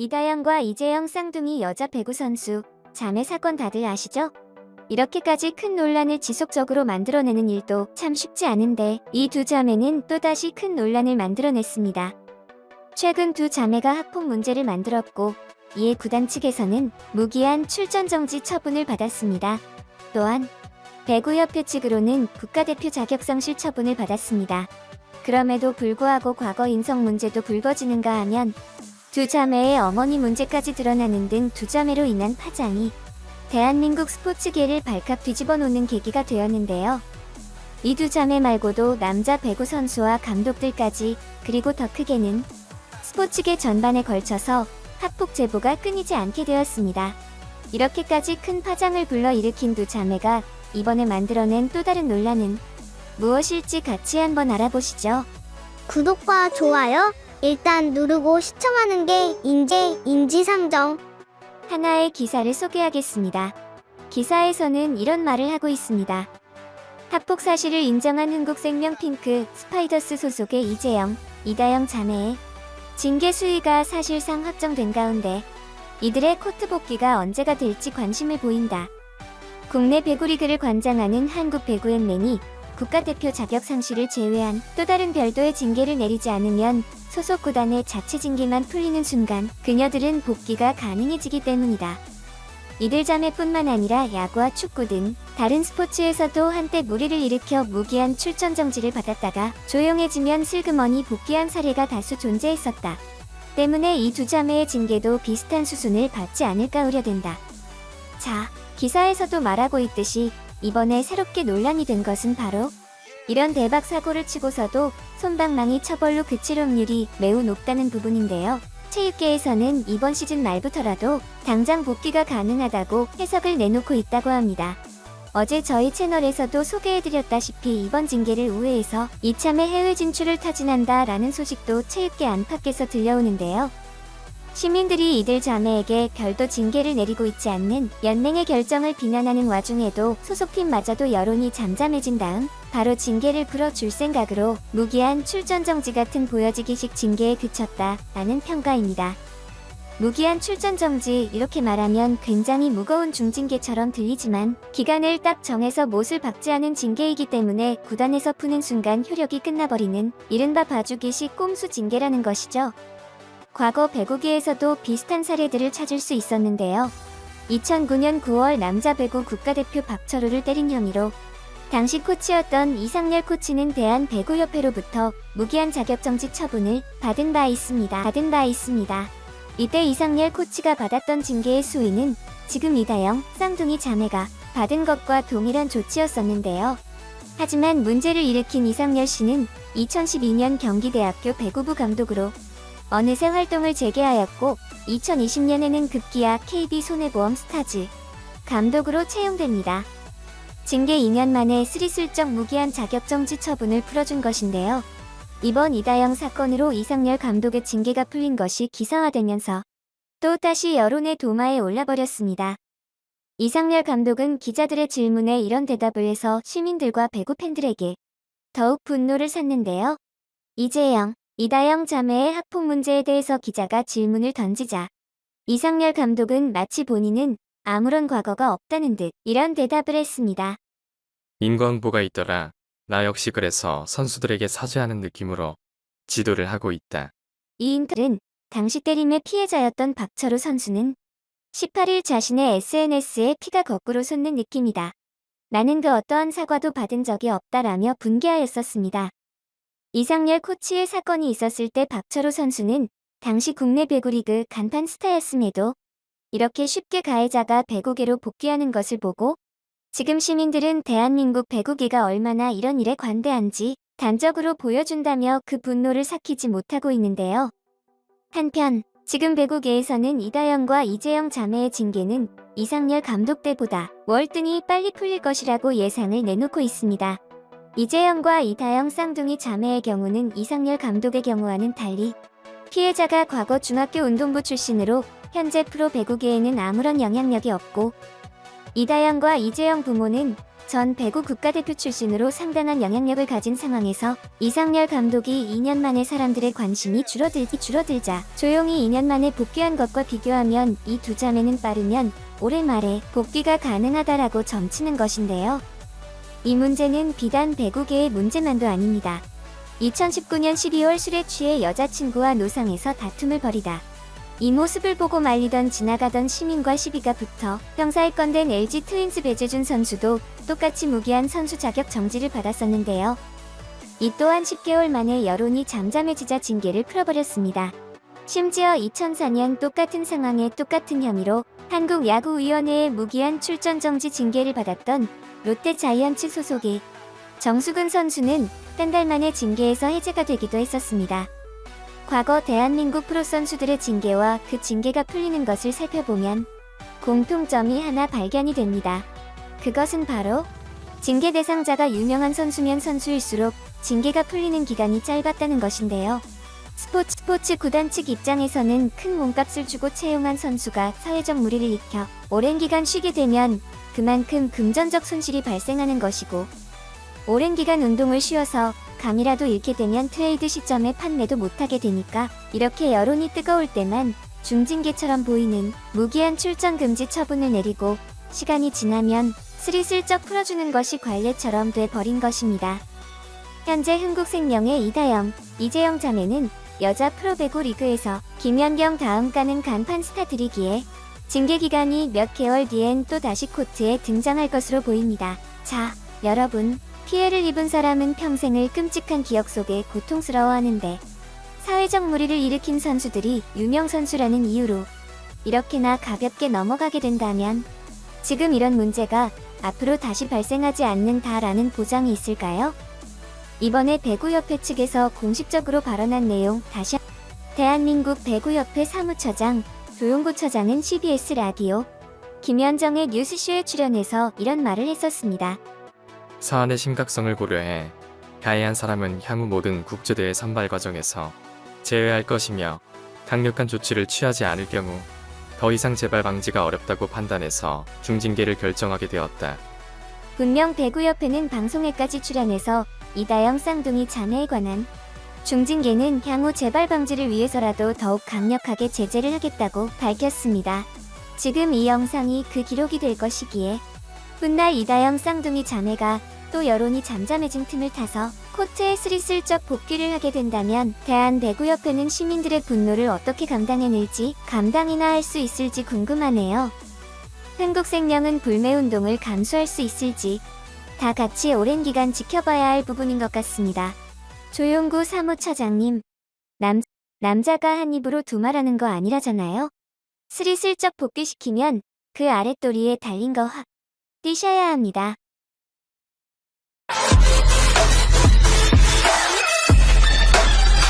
이다영과 이재영 쌍둥이 여자 배구 선수 자매 사건 다들 아시죠? 이렇게까지 큰 논란을 지속적으로 만들어내는 일도 참 쉽지 않은데 이 두 자매는 또다시 큰 논란을 만들어냈습니다. 최근 두 자매가 학폭 문제를 만들었고 이에 구단 측에서는 무기한 출전 정지 처분을 받았습니다. 또한 배구협회 측으로는 국가대표 자격상실 처분을 받았습니다. 그럼에도 불구하고 과거 인성 문제도 불거지는가 하면 두 자매의 어머니 문제까지 드러나는 등 두 자매로 인한 파장이 대한민국 스포츠계를 발칵 뒤집어 놓는 계기가 되었는데요. 이 두 자매 말고도 남자 배구 선수와 감독들까지 그리고 더 크게는 스포츠계 전반에 걸쳐서 학폭 제보가 끊이지 않게 되었습니다. 이렇게까지 큰 파장을 불러일으킨 두 자매가 이번에 만들어낸 또 다른 논란은 무엇일지 같이 한번 알아보시죠. 구독과 좋아요 일단 누르고 시청하는 게 인지상정. 하나의 기사를 소개하겠습니다. 기사에서는 이런 말을 하고 있습니다. 학폭 사실을 인정한 흥국생명 핑크 스파이더스 소속의 이재영, 이다영 자매의 징계 수위가 사실상 확정된 가운데 이들의 코트 복귀가 언제가 될지 관심을 보인다. 국내 배구리그를 관장하는 한국배구연맹이 국가대표 자격 상실을 제외한 또 다른 별도의 징계를 내리지 않으면 소속 구단의 자체 징계만 풀리는 순간 그녀들은 복귀가 가능해지기 때문이다. 이들 자매뿐만 아니라 야구와 축구 등 다른 스포츠에서도 한때 무리를 일으켜 무기한 출전 정지를 받았다가 조용해지면 슬그머니 복귀한 사례가 다수 존재했었다. 때문에 이 두 자매의 징계도 비슷한 수순을 받지 않을까 우려된다. 자, 기사에서도 말하고 있듯이 이번에 새롭게 논란이 된 것은 바로 이런 대박 사고를 치고서도 솜방망이 처벌로 그칠 확률이 매우 높다는 부분인데요. 체육계에서는 이번 시즌 말부터라도 당장 복귀가 가능하다고 해석을 내놓고 있다고 합니다. 어제 저희 채널에서도 소개해드렸다시피 이번 징계를 우회해서 이참에 해외 진출을 타진한다 라는 소식도 체육계 안팎에서 들려오는데요. 시민들이 이들 자매에게 별도 징계를 내리고 있지 않는 연맹의 결정을 비난하는 와중에도 소속팀마저도 여론이 잠잠해진 다음 바로 징계를 풀어줄 생각으로 무기한 출전 정지 같은 보여지기식 징계에 그쳤다라는 평가입니다. 무기한 출전 정지 이렇게 말하면 굉장히 무거운 중징계처럼 들리지만 기간을 딱 정해서 못을 박지 않은 징계이기 때문에 구단에서 푸는 순간 효력이 끝나버리는 이른바 봐주기식 꼼수 징계라는 것이죠. 과거 배구계에서도 비슷한 사례들을 찾을 수 있었는데요. 2009년 9월 남자 배구 국가대표 박철우를 때린 혐의로 당시 코치였던 이상열 코치는 대한배구협회로부터 무기한 자격정지 처분을 받은 바 있습니다. 이때 이상열 코치가 받았던 징계의 수위는 지금 이다영, 쌍둥이 자매가 받은 것과 동일한 조치였었는데요. 하지만 문제를 일으킨 이상열 씨는 2012년 경기대학교 배구부 감독으로 어느새 활동을 재개하였고 2020년에는 급기야 KB손해보험 스타즈 감독으로 채용됩니다. 징계 2년 만에 스리슬쩍 무기한 자격정지 처분을 풀어준 것인데요. 이번 이다영 사건으로 이상열 감독의 징계가 풀린 것이 기사화되면서 또 다시 여론의 도마에 올라버렸습니다. 이상열 감독은 기자들의 질문에 이런 대답을 해서 시민들과 배구 팬들에게 더욱 분노를 샀는데요. 이재영, 이다영 자매의 학폭 문제에 대해서 기자가 질문을 던지자 이상열 감독은 마치 본인은 아무런 과거가 없다는 듯 이런 대답을 했습니다. 인과응보가 있더라. 나 역시 그래서 선수들에게 사죄하는 느낌으로 지도를 하고 있다. 이 인터뷰는 당시 때림의 피해자였던 박철우 선수는 18일 자신의 SNS에 피가 거꾸로 솟는 느낌이다. 나는 그 어떠한 사과도 받은 적이 없다라며 분개하였었습니다. 이상열 코치의 사건이 있었을 때 박철우 선수는 당시 국내 배구리그 간판 스타였음에도 이렇게 쉽게 가해자가 배구계로 복귀하는 것을 보고 지금 시민들은 대한민국 배구계가 얼마나 이런 일에 관대한지 단적으로 보여준다며 그 분노를 삭히지 못하고 있는데요. 한편 지금 배구계에서는 이다영과 이재영 자매의 징계는 이상열 감독 때보다 월등히 빨리 풀릴 것이라고 예상을 내놓고 있습니다. 이재영과 이다영 쌍둥이 자매의 경우는 이상열 감독의 경우와는 달리 피해자가 과거 중학교 운동부 출신으로 현재 프로 배구계에는 아무런 영향력이 없고 이다영과 이재영 부모는 전 배구 국가대표 출신으로 상당한 영향력을 가진 상황에서 이상열 감독이 2년 만에 사람들의 관심이 줄어들자 조용히 2년 만에 복귀한 것과 비교하면 이 두 자매는 빠르면 올해 말에 복귀가 가능하다라고 점치는 것인데요. 이 문제는 비단 배구계의 문제만도 아닙니다. 2019년 12월 술에 취해 여자친구와 노상에서 다툼을 벌이다 이 모습을 보고 말리던 지나가던 시민과 시비가 붙어 형사에 건된 LG 트윈즈 배재준 선수도 똑같이 무기한 선수 자격 정지를 받았었는데요. 이 또한 10개월 만에 여론이 잠잠해지자 징계를 풀어버렸습니다. 심지어 2004년 똑같은 상황에 똑같은 혐의로 한국야구위원회의 무기한 출전 정지 징계를 받았던 롯데 자이언츠 소속의 정수근 선수는 한 달 만에 징계에서 해제가 되기도 했었습니다. 과거 대한민국 프로 선수들의 징계와 그 징계가 풀리는 것을 살펴보면 공통점이 하나 발견이 됩니다. 그것은 바로 징계 대상자가 유명한 선수면 선수일수록 징계가 풀리는 기간이 짧았다는 것인데요. 스포츠 구단 측 입장에서는 큰 몸값을 주고 채용한 선수가 사회적 물의를 일으켜 오랜 기간 쉬게 되면 그만큼 금전적 손실이 발생하는 것이고 오랜 기간 운동을 쉬어서 감이라도 잃게 되면 트레이드 시점에 판매도 못하게 되니까 이렇게 여론이 뜨거울 때만 중징계처럼 보이는 무기한 출전 금지 처분을 내리고 시간이 지나면 스리슬쩍 풀어주는 것이 관례처럼 돼 버린 것입니다. 현재 흥국생명의 이다영, 이재영 자매는 여자 프로배구 리그에서 김연경 다음 가는 간판 스타들이기에 징계 기간이 몇 개월 뒤엔 또 다시 코트에 등장할 것으로 보입니다. 자, 여러분. 피해를 입은 사람은 평생을 끔찍한 기억 속에 고통스러워하는데 사회적 물의를 일으킨 선수들이 유명 선수라는 이유로 이렇게나 가볍게 넘어가게 된다면 지금 이런 문제가 앞으로 다시 발생하지 않는다라는 보장이 있을까요? 이번에 배구협회 측에서 공식적으로 발언한 내용 다시 대한민국 배구협회 사무처장 조용구 처장은 CBS 라디오 김현정의 뉴스쇼에 출연해서 이런 말을 했었습니다. 사안의 심각성을 고려해 가해한 사람은 향후 모든 국제대회 선발 과정에서 제외할 것이며 강력한 조치를 취하지 않을 경우 더 이상 재발 방지가 어렵다고 판단해서 중징계를 결정하게 되었다. 분명 배구협회는 방송에까지 출연해서 이다영 쌍둥이 자매에 관한 중징계는 향후 재발 방지를 위해서라도 더욱 강력하게 제재를 하겠다고 밝혔습니다. 지금 이 영상이 그 기록이 될 것이기에 훗날 이다영 쌍둥이 자매가 또 여론이 잠잠해진 틈을 타서 코트에 스리슬쩍 복귀를 하게 된다면 대한배구협회는 시민들의 분노를 어떻게 감당해낼지 감당이나 할 수 있을지 궁금하네요. 흥국생명은 불매운동을 감수할 수 있을지 다 같이 오랜 기간 지켜봐야 할 부분인 것 같습니다. 조용구 사무처장님, 남자가 한 입으로 두 말하는 거 아니라잖아요. 스리슬쩍 복귀시키면 그 아랫도리에 달린 거 확 뛰셔야 합니다.